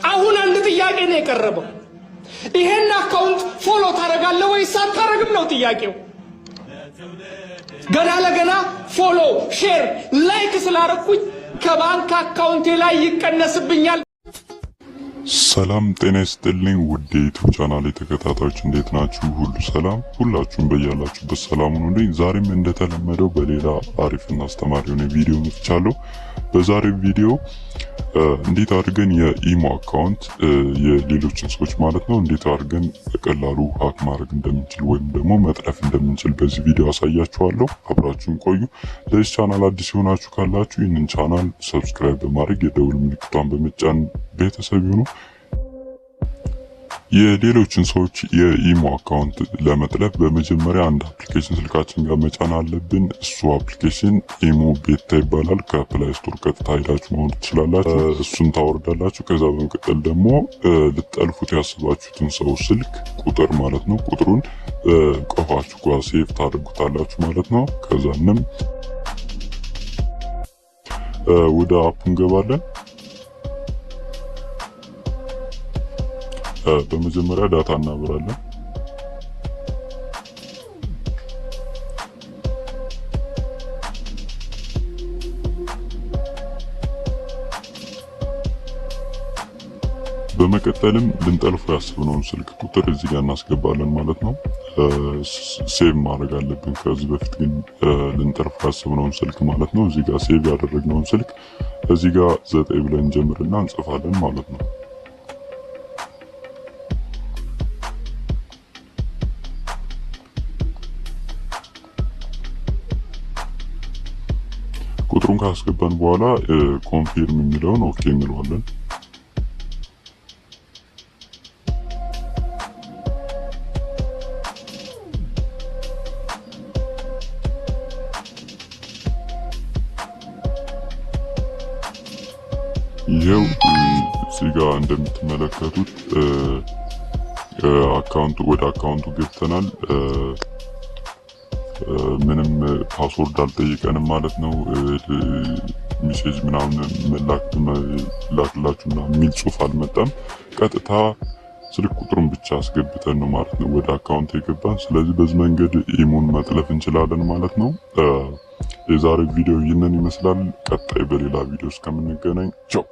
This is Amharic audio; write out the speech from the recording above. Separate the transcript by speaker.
Speaker 1: አሁን አንድ ጥያቄ ነው የቀረበው። ይሄን አካውንት ፎሎ ታረጋለህ ወይስ አታረግም ነው ጥያቄው። ገና ለገና ፎሎ፣ ሼር፣ ላይክ ስላረኩኝ ከባንክ አካውንቴ ላይ ይቀነስብኛል።
Speaker 2: ሰላም ጤና ይስጥልኝ ውድ የዩቲዩብ ቻናል ተከታታዮች እንዴት ናችሁ? ሁሉ ሰላም? ሁላችሁም በያላችሁበት ሰላም ሁኑልኝ። ዛሬም እንደተለመደው በሌላ አሪፍና አስተማሪ የሆነ ቪዲዮ መጥቻለሁ። በዛሬው ቪዲዮ እንዴት አድርገን የኢሞ አካውንት የሌሎችን ሰዎች ማለት ነው እንዴት አድርገን በቀላሉ ሃክ ማድረግ እንደምንችል ወይም ደግሞ መጥለፍ እንደምንችል በዚህ ቪዲዮ አሳያችኋለሁ። አብራችሁን ቆዩ። ለዚህ ቻናል አዲስ የሆናችሁ ካላችሁ ይህንን ቻናል ሰብስክራይብ በማድረግ የደውል ምልክቷን በመጫን ቤተሰብ ይሁኑ። የሌሎችን ሰዎች የኢሞ አካውንት ለመጥለፍ በመጀመሪያ አንድ አፕሊኬሽን ስልካችን ጋር መጫን አለብን። እሱ አፕሊኬሽን ኢሞ ቤታ ይባላል። ከፕላይ ስቶር ቀጥታ ሄዳችሁ ማውረድ ትችላላችሁ። እሱን ታወርዳላችሁ። ከዛ በመቀጠል ደግሞ ልትጠልፉት ያስባችሁትን ሰው ስልክ ቁጥር ማለት ነው ቁጥሩን ቆፋችሁ ጋር ሴቭ ታደርጉታላችሁ ማለት ነው። ከዛንም ወደ አፑ እንገባለን። በመጀመሪያ ዳታ እናበራለን። በመቀጠልም ልንጠልፎ ያስብነውን ስልክ ቁጥር እዚህ ጋር እናስገባለን ማለት ነው። ሴቭ ማድረግ አለብን። ከዚህ በፊት ግን ልንጠልፎ ያስብነውን ስልክ ማለት ነው እዚህ ጋር ሴቭ ያደረግነውን ስልክ እዚህ ጋር 9 ብለን እንጀምርና እንጽፋለን ማለት ነው። ቁጥሩን ካስገባን በኋላ ኮንፊርም የሚለውን ኦኬ እንለዋለን። ይሄው እዚህ ጋር እንደምትመለከቱት ወደ አካውንቱ ገብተናል። ምንም ፓስወርድ አልጠየቀንም ማለት ነው። ሜሴጅ ምናምን ላክላችሁ ምናምን የሚል ጽሑፍ አልመጣም። ቀጥታ ስልክ ቁጥሩን ብቻ አስገብተን ነው ማለት ነው ወደ አካውንት የገባን። ስለዚህ በዚህ መንገድ ኢሞን መጥለፍ እንችላለን ማለት ነው። የዛሬው ቪዲዮ ይህንን ይመስላል። ቀጣይ በሌላ ቪዲዮ እስከምንገናኝ ቻው።